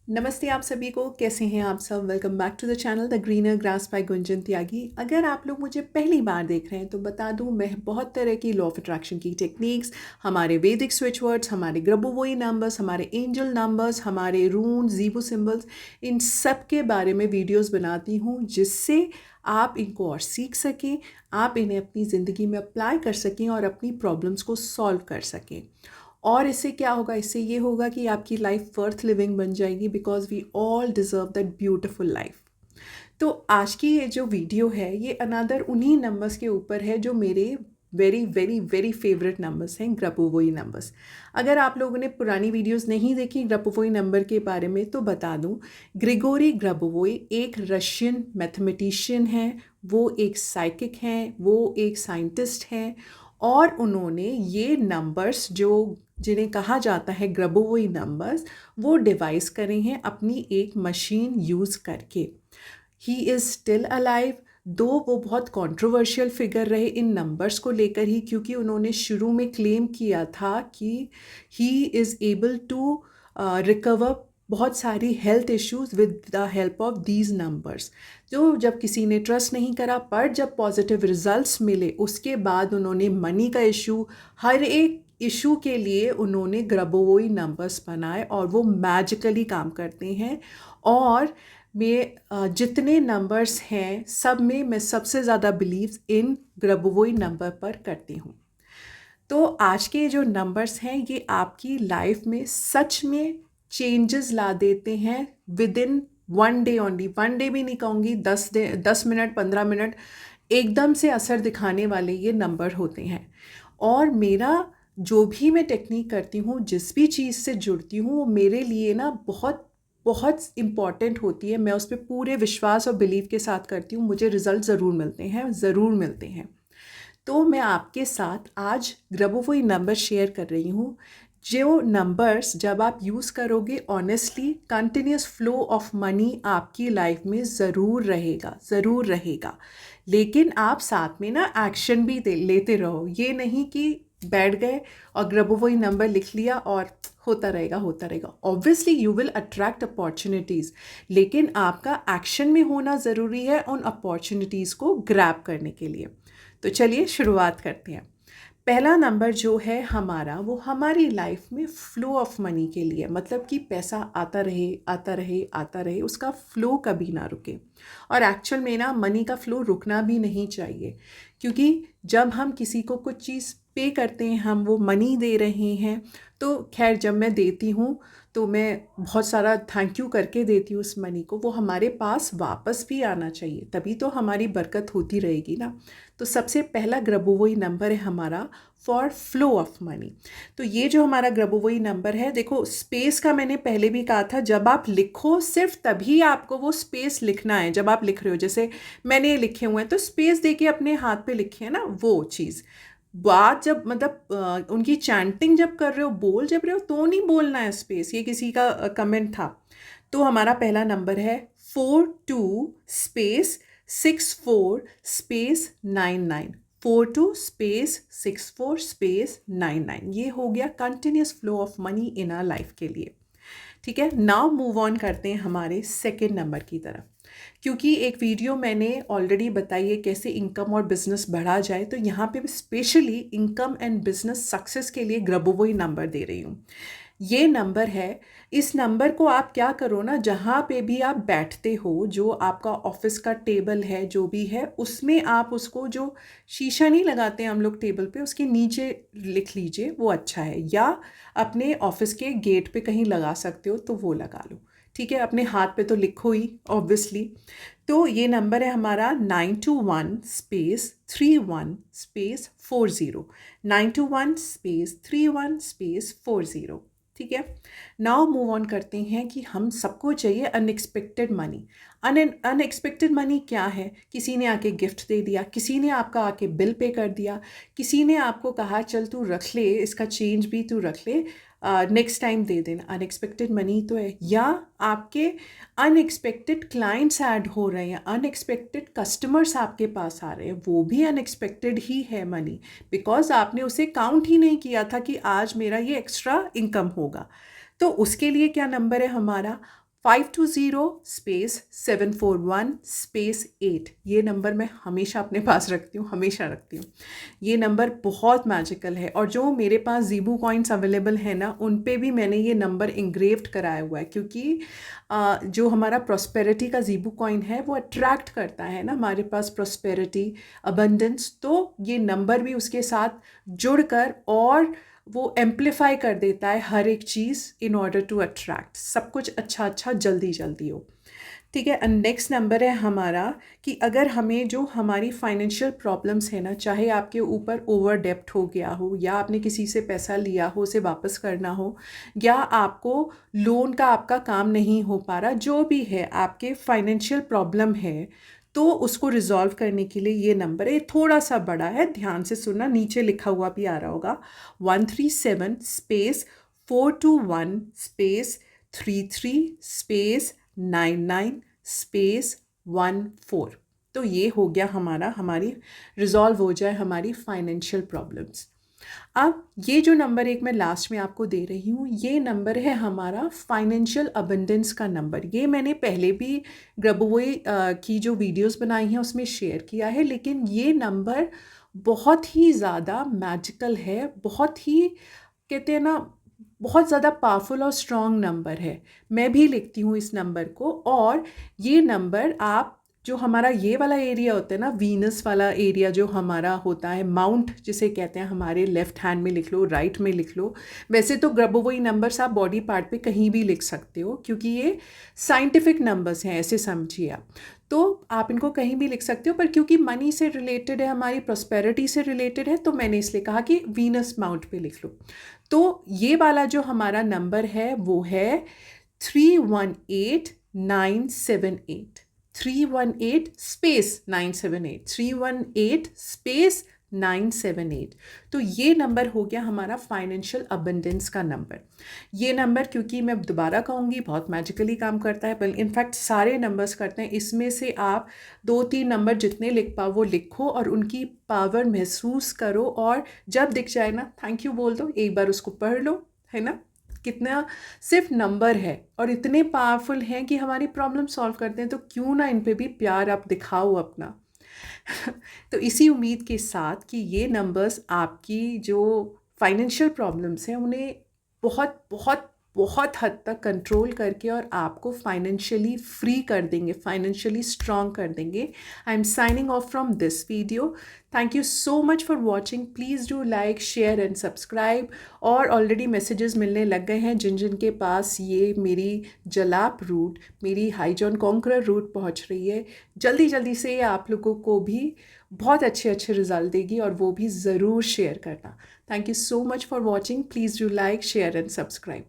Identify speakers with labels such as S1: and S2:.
S1: नमस्ते आप सभी को, कैसे हैं आप सब। Welcome back to the channel the greener grass by Gunjan Tyagi. अगर आप लोग मुझे पहली बार देख रहे हैं तो बता दूं, मैं बहुत तरह की लॉ ऑफ अट्रैक्शन की टेक्निक्स, हमारे वैदिक स्विच वर्ड्स, हमारे ग्रबोवोई नंबर्स, हमारे एंजल नंबर्स, हमारे रून जीबो सिंबल्स, इन सब के बारे में वीडियोस बनाती हूँ जिससे आप इनको और सीख सकें, आप इन्हें अपनी ज़िंदगी में अप्लाई कर सकें और अपनी प्रॉब्लम्स को सॉल्व कर सकें। और इससे क्या होगा, इससे ये होगा कि आपकी लाइफ वर्थ लिविंग बन जाएगी, because we all deserve that beautiful life. तो आज की ये जो वीडियो है ये अनदर उन्हीं नंबर्स के ऊपर है जो मेरे very very very favourite numbers हैं, ग्रबोवोई नंबर्स। अगर आप लोगों ने पुरानी वीडियोस नहीं देखी ग्रबोवोई नंबर के बारे में तो बता दूं, ग्रिगोरी ग्रबोवोई एक रशियन मैथमेटिशियन हैं, वो एक साइकिक हैं, वो एक साइंटिस्ट हैं। और उन्होंने ये नंबर्स जो जिन्हें कहा जाता है ग्रबोवोई नंबर्स, वो डिवाइस करे हैं अपनी एक मशीन यूज़ करके। ही इज़ स्टिल अलाइव, दो वो बहुत कंट्रोवर्शियल फिगर रहे इन नंबर्स को लेकर ही, क्योंकि उन्होंने शुरू में क्लेम किया था कि he is able to recover बहुत सारी health issues with the help of these numbers. जो जब किसी ने ट्रस्ट नहीं करा, पर जब पॉजिटिव रिजल्ट्स मिले उसके बाद उन्होंने मनी का इशू, हर एक इशू के लिए उन्होंने ग्रबोवोई नंबर्स बनाए और वो मैजिकली काम करते हैं। और जितने नंबर्स हैं सब में मैं सबसे ज़्यादा बिलीव इन ग्रबोवोई नंबर पर करती हूँ। तो आज के जो नंबर्स हैं ये आपकी लाइफ में सच में चेंजेस ला देते हैं with in one day only. One day भी नहीं कहूँगी, 10 मिनट 15 मिनट एकदम से असर दिखाने वाले ये नंबर होते हैं। और मेरा जो भी मैं टेक्निक करती हूँ, जिस भी चीज़ से जुड़ती हूँ, वो मेरे लिए ना बहुत बहुत इम्पॉर्टेंट होती है। मैं उस पर पूरे विश्वास और बिलीव के साथ करती हूँ, मुझे रिज़ल्ट ज़रूर मिलते हैं, ज़रूर मिलते हैं। तो मैं आपके साथ आज ग्रबोवोई नंबर शेयर कर रही हूँ, जो नंबर्स जब आप यूज़ करोगे honestly continuous flow of money आपकी लाइफ में ज़रूर रहेगा, ज़रूर रहेगा। लेकिन आप साथ में ना एक्शन भी लेते रहो, ये नहीं कि बैठ गए और ग्रबोवोई नंबर लिख लिया और होता रहेगा होता रहेगा। Obviously you will attract opportunities, लेकिन आपका एक्शन में होना ज़रूरी है उन अपॉर्चुनिटीज़ को ग्रैब करने के लिए। तो चलिए शुरुआत करते हैं। पहला नंबर जो है हमारा, वो हमारी लाइफ में फ्लो ऑफ मनी के लिए, मतलब कि पैसा आता रहे आता रहे आता रहे, उसका फ्लो कभी ना रुके। और एक्चुअल में ना मनी का फ्लो रुकना भी नहीं चाहिए, क्योंकि जब हम किसी को कुछ चीज़ पे करते हैं, हम वो मनी दे रहे हैं, तो खैर जब मैं देती हूँ तो मैं बहुत सारा थैंक यू करके देती हूँ उस मनी को, वो हमारे पास वापस भी आना चाहिए, तभी तो हमारी बरकत होती रहेगी ना। तो सबसे पहला ग्रबोवोई नंबर है हमारा फॉर फ्लो ऑफ मनी। तो ये जो हमारा ग्रबोवोई नंबर है, देखो स्पेस का मैंने पहले भी कहा था, जब आप लिखो सिर्फ तभी आपको वो स्पेस लिखना है। जब आप लिख रहे हो, जैसे मैंने ये लिखे हुए हैं तो स्पेस देके अपने हाथ पे लिखे है ना, वो चीज़। बात जब मतलब उनकी चैंटिंग जब कर रहे हो, बोल जब रहे हो, तो नहीं बोलना है स्पेस, ये किसी का कमेंट था। तो हमारा पहला नंबर है 42 स्पेस 64 स्पेस 99, 42 स्पेस 64 स्पेस 99। ये हो गया continuous flow of money in our life के लिए। ठीक है, नाउ मूव ऑन करते हैं हमारे सेकेंड नंबर की तरफ। क्योंकि एक वीडियो मैंने ऑलरेडी बताई है कैसे इनकम और बिजनेस बढ़ा जाए, तो यहाँ पे specially income and business success के लिए ग्रबोवोई नंबर दे रही हूँ। ये नंबर है, इस नंबर को आप क्या करो ना, जहाँ पे भी आप बैठते हो, जो आपका ऑफिस का टेबल है जो भी है, उसमें आप उसको, जो शीशा नहीं लगाते हैं हम लोग टेबल पे, उसके नीचे लिख लीजिए, वो अच्छा है। या अपने ऑफिस के गेट पे कहीं लगा सकते हो तो वो लगा लो। ठीक है, अपने हाथ पे तो लिखो ही ऑब्वियसली। तो ये नंबर है हमारा 921 स्पेस 31 स्पेस 40, 921 स्पेस 31 स्पेस 40। ठीक है, नाउ मूव ऑन करते हैं कि हम सबको चाहिए अनएक्सपेक्टेड मनी। अनएक्सपेक्टेड मनी क्या है? किसी ने आके गिफ्ट दे दिया, किसी ने आपका आके बिल पे कर दिया, किसी ने आपको कहा चल तू रख ले, इसका चेंज भी तू रख ले, नेक्स्ट टाइम दे देना। अनएक्सपेक्टेड मनी तो है। या आपके अनएक्सपेक्टेड क्लाइंट्स ऐड हो रहे हैं, अनएक्सपेक्टेड कस्टमर्स आपके पास आ रहे हैं, वो भी अनएक्सपेक्टेड ही है मनी, बिकॉज आपने उसे काउंट ही नहीं किया था कि आज मेरा ये एक्स्ट्रा इनकम होगा। तो उसके लिए क्या नंबर है हमारा? 520 /741 ये नंबर मैं हमेशा अपने पास रखती हूँ, हमेशा रखती हूँ। ये नंबर बहुत मैजिकल है और जो मेरे पास ज़ीबू कॉइन्स अवेलेबल है ना, उन पे भी मैंने ये नंबर इंग्रेव्ड कराया हुआ है, क्योंकि जो हमारा प्रॉस्पेरिटी का ज़ीबू कॉइन है वो अट्रैक्ट करता है ना हमारे पास प्रॉस्पेरिटी, अबंडेंस। तो ये नंबर भी उसके साथ जुड़कर और वो एम्पलीफाई कर देता है हर एक चीज़ इन ऑर्डर टू अट्रैक्ट सब कुछ अच्छा अच्छा जल्दी जल्दी हो। ठीक है। एंड नेक्स्ट नंबर है हमारा कि अगर हमें जो हमारी फाइनेंशियल प्रॉब्लम्स है ना, चाहे आपके ऊपर ओवर डेप्ट हो गया हो, या आपने किसी से पैसा लिया हो उसे वापस करना हो, या आपको लोन का आपका काम नहीं हो पा रहा, जो भी है आपके फाइनेंशियल प्रॉब्लम है, तो उसको रिजॉल्व करने के लिए ये नंबर है। थोड़ा सा बड़ा है, ध्यान से सुनना, नीचे लिखा हुआ भी आ रहा होगा 137 /421 /33 -99 -14। तो ये हो गया हमारी रिजॉल्व हो जाए हमारी फाइनेंशियल प्रॉब्लम्स। अब ये जो नंबर एक मैं लास्ट में आपको दे रही हूँ, ये नंबर है हमारा फाइनेंशियल अबंडेंस का नंबर। ये मैंने पहले भी ग्रबोवे की जो वीडियोस बनाई हैं उसमें शेयर किया है, लेकिन ये नंबर बहुत ही ज़्यादा मैजिकल है, बहुत ही कहते हैं ना, बहुत ज़्यादा पावरफुल और स्ट्रॉन्ग नंबर है। मैं भी लिखती हूँ इस नंबर को, और ये नंबर आप जो हमारा ये वाला एरिया होता है ना, वीनस वाला एरिया जो हमारा होता है, माउंट जिसे कहते हैं, हमारे लेफ्ट हैंड में लिख लो, राइट में लिख लो। वैसे तो ग्रबोवे नंबर्स आप बॉडी पार्ट पे कहीं भी लिख सकते हो, क्योंकि ये साइंटिफिक नंबर्स हैं, ऐसे समझिए आप। तो आप इनको कहीं भी लिख सकते हो, पर क्योंकि मनी से रिलेटेड है, हमारी प्रॉस्पेरिटी से रिलेटेड है, तो मैंने इसलिए कहा कि वीनस माउंट पे लिख लो। तो ये वाला जो हमारा नंबर है वो है 318 978, 318 318 978। तो ये नंबर हो गया हमारा फाइनेंशियल अबंडेंस का नंबर। ये नंबर, क्योंकि मैं दोबारा कहूँगी, बहुत मैजिकली काम करता है, बल्कि इनफैक्ट सारे नंबर्स करते हैं। इसमें से आप 2-3 नंबर जितने लिख पाओ वो लिखो और उनकी पावर महसूस करो, और जब दिख जाए ना, थैंक यू बोल दो, एक बार उसको पढ़ लो, है ना। कितना सिर्फ नंबर है और इतने पावरफुल हैं कि हमारी प्रॉब्लम सॉल्व करते हैं, तो क्यों ना इन पे भी प्यार आप दिखाओ अपना। तो इसी उम्मीद के साथ कि ये नंबर्स आपकी जो फाइनेंशियल प्रॉब्लम्स हैं उन्हें बहुत बहुत बहुत हद तक कंट्रोल करके और आपको फाइनेंशियली फ्री कर देंगे, फाइनेंशियली स्ट्रॉन्ग कर देंगे। I am signing off from this video. Thank you so much for watching. Please do like, share and subscribe. और ऑलरेडी मैसेजेस मिलने लग गए हैं जिन जिन के पास ये मेरी जलाप रूट, मेरी हाईजॉन कॉन्करर रूट पहुंच रही है। जल्दी जल्दी से आप लोगों को भी बहुत अच्छे अच्छे रिजल्ट देगी, और वो भी ज़रूर शेयर करना। Thank you so much for watching. Please do like, share and subscribe.